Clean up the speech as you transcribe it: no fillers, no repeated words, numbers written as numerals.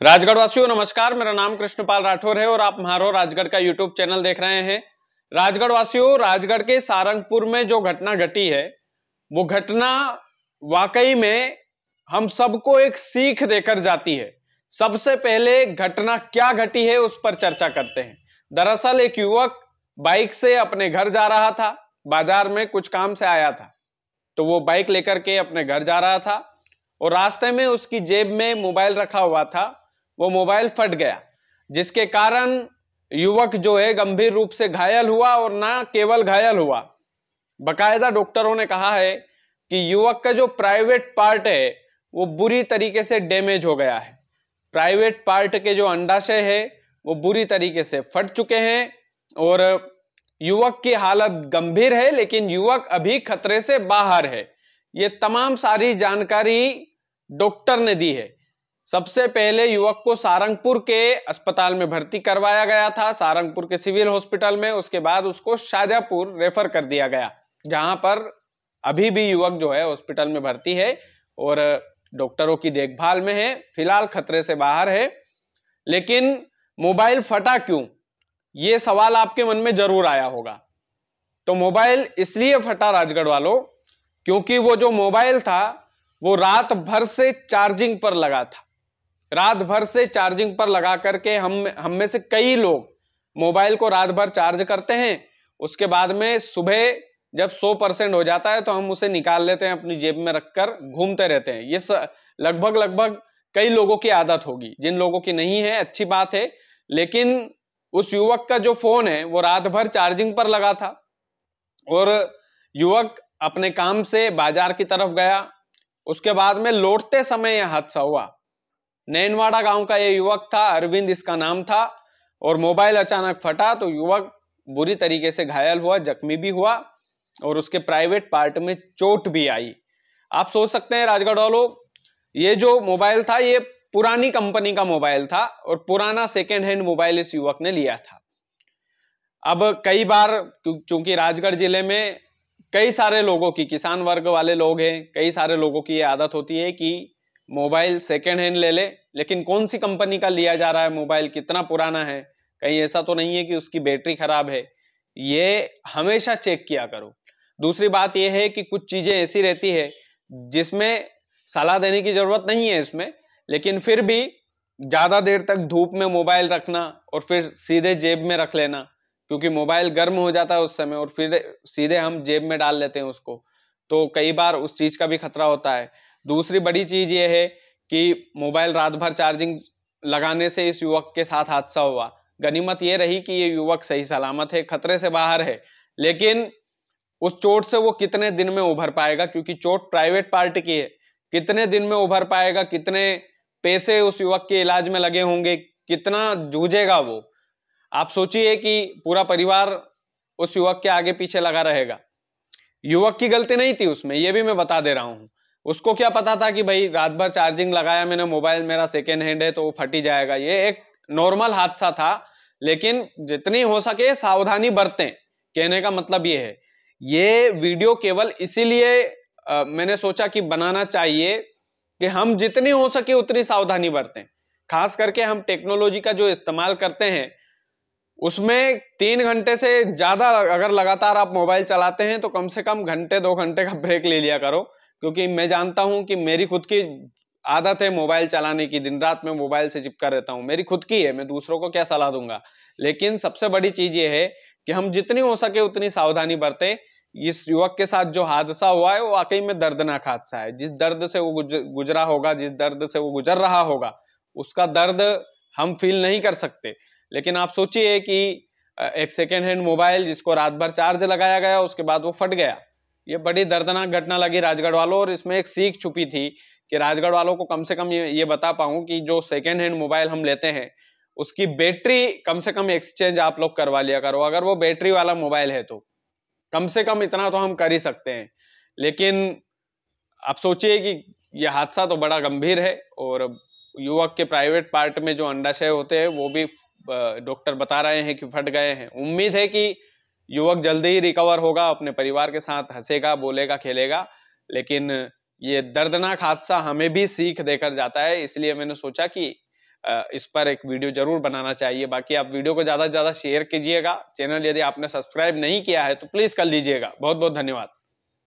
राजगढ़ वासियों नमस्कार। मेरा नाम कृष्णपाल राठौर है और आप म्हारो राजगढ़ का यूट्यूब चैनल देख रहे हैं। राजगढ़ वासियों, राजगढ़ के सारंगपुर में जो घटना घटी है वो घटना वाकई में हम सबको एक सीख देकर जाती है। सबसे पहले घटना क्या घटी है उस पर चर्चा करते हैं। दरअसल एक युवक बाइक से अपने घर जा रहा था, बाजार में कुछ काम से आया था, तो वो बाइक लेकर के अपने घर जा रहा था और रास्ते में उसकी जेब में मोबाइल रखा हुआ था। वो मोबाइल फट गया, जिसके कारण युवक जो है गंभीर रूप से घायल हुआ और ना केवल घायल हुआ, बकायदा डॉक्टरों ने कहा है कि युवक का जो प्राइवेट पार्ट है वो बुरी तरीके से डैमेज हो गया है। प्राइवेट पार्ट के जो अंडाशय है वो बुरी तरीके से फट चुके हैं और युवक की हालत गंभीर है, लेकिन युवक अभी खतरे से बाहर है। ये तमाम सारी जानकारी डॉक्टर ने दी है। सबसे पहले युवक को सारंगपुर के अस्पताल में भर्ती करवाया गया था, सारंगपुर के सिविल हॉस्पिटल में। उसके बाद उसको शाजापुर रेफर कर दिया गया, जहां पर अभी भी युवक जो है हॉस्पिटल में भर्ती है और डॉक्टरों की देखभाल में है। फिलहाल खतरे से बाहर है। लेकिन मोबाइल फटा क्यों, ये सवाल आपके मन में जरूर आया होगा। तो मोबाइल इसलिए फटा राजगढ़ वालों, क्योंकि वो जो मोबाइल था वो रात भर से चार्जिंग पर लगा था। रात भर से चार्जिंग पर लगा करके हम में से कई लोग मोबाइल को रात भर चार्ज करते हैं। उसके बाद में सुबह जब 100% हो जाता है तो हम उसे निकाल लेते हैं, अपनी जेब में रखकर घूमते रहते हैं। ये लगभग कई लोगों की आदत होगी। जिन लोगों की नहीं है अच्छी बात है, लेकिन उस युवक का जो फोन है वो रात भर चार्जिंग पर लगा था और युवक अपने काम से बाजार की तरफ गया। उसके बाद में लौटते समय यह हादसा हुआ। नैनवाड़ा गांव का यह युवक था, अरविंद इसका नाम था, और मोबाइल अचानक फटा तो युवक बुरी तरीके से घायल हुआ, जख्मी भी हुआ और उसके प्राइवेट पार्ट में चोट भी आई। आप सोच सकते हैं राजगढ़ वालों, ये जो मोबाइल था ये पुरानी कंपनी का मोबाइल था और पुराना सेकेंड हैंड मोबाइल इस युवक ने लिया था। अब कई बार चूंकि राजगढ़ जिले में कई सारे लोगों की, किसान वर्ग वाले लोग हैं, कई सारे लोगों की ये आदत होती है कि मोबाइल सेकेंड हैंड ले ले, लेकिन कौन सी कंपनी का लिया जा रहा है मोबाइल, कितना पुराना है, कहीं ऐसा तो नहीं है कि उसकी बैटरी खराब है। ये हमेशा चेक किया करो। दूसरी बात यह है कि कुछ चीजें ऐसी रहती है जिसमें सलाह देने की जरूरत नहीं है इसमें, लेकिन फिर भी ज्यादा देर तक धूप में मोबाइल रखना और फिर सीधे जेब में रख लेना, क्योंकि मोबाइल गर्म हो जाता है उस समय और फिर सीधे हम जेब में डाल लेते हैं उसको, तो कई बार उस चीज का भी खतरा होता है। दूसरी बड़ी चीज ये है कि मोबाइल रात भर चार्जिंग लगाने से इस युवक के साथ हादसा हुआ। गनीमत ये रही कि ये युवक सही सलामत है, खतरे से बाहर है, लेकिन उस चोट से वो कितने दिन में उभर पाएगा, क्योंकि चोट प्राइवेट पार्ट की है। कितने दिन में उभर पाएगा, कितने पैसे उस युवक के इलाज में लगे होंगे, कितना जूझेगा वो। आप सोचिए कि पूरा परिवार उस युवक के आगे पीछे लगा रहेगा। युवक की गलती नहीं थी उसमें, ये भी मैं बता दे रहा हूं। उसको क्या पता था कि भाई रात भर चार्जिंग लगाया मैंने, मोबाइल मेरा सेकेंड हैंड है तो वो फट ही जाएगा। ये एक नॉर्मल हादसा था, लेकिन जितनी हो सके सावधानी बरतें, कहने का मतलब ये है। ये वीडियो केवल इसीलिए मैंने सोचा कि बनाना चाहिए कि हम जितनी हो सके उतनी सावधानी बरतें। खास करके हम टेक्नोलॉजी का जो इस्तेमाल करते हैं उसमें 3 घंटे से ज्यादा अगर लगातार आप मोबाइल चलाते हैं तो कम से कम घंटे 2 घंटे का ब्रेक ले लिया करो। क्योंकि मैं जानता हूं कि मेरी खुद की आदत है मोबाइल चलाने की, दिन रात में मोबाइल से चिपका रहता हूं, मेरी खुद की है, मैं दूसरों को क्या सलाह दूंगा। लेकिन सबसे बड़ी चीज ये है कि हम जितनी हो सके उतनी सावधानी बरतें। इस युवक के साथ जो हादसा हुआ है वो वाकई में दर्दनाक हादसा है। जिस दर्द से वो गुजरा होगा, जिस दर्द से वो गुजर रहा होगा, उसका दर्द हम फील नहीं कर सकते। लेकिन आप सोचिए कि एक सेकेंड हैंड मोबाइल जिसको रात भर चार्ज लगाया गया, उसके बाद वो फट गया। ये बड़ी दर्दनाक घटना लगी राजगढ़ वालों, और इसमें एक सीख छुपी थी कि राजगढ़ वालों को कम से कम ये बता पाऊं कि जो सेकेंड हैंड मोबाइल हम लेते हैं उसकी बैटरी कम से कम एक्सचेंज आप लोग करवा लिया करो। अगर वो बैटरी वाला मोबाइल है तो कम से कम इतना तो हम कर ही सकते हैं। लेकिन आप सोचिए कि यह हादसा तो बड़ा गंभीर है और युवक के प्राइवेट पार्ट में जो अंडाशय होते हैं वो भी डॉक्टर बता रहे हैं कि फट गए हैं। उम्मीद है कि युवक जल्दी ही रिकवर होगा, अपने परिवार के साथ हंसेगा, बोलेगा, खेलेगा। लेकिन ये दर्दनाक हादसा हमें भी सीख देकर जाता है, इसलिए मैंने सोचा कि इस पर एक वीडियो जरूर बनाना चाहिए। बाकी आप वीडियो को ज़्यादा से ज़्यादा शेयर कीजिएगा। चैनल यदि आपने सब्सक्राइब नहीं किया है तो प्लीज़ कर लीजिएगा। बहुत बहुत धन्यवाद।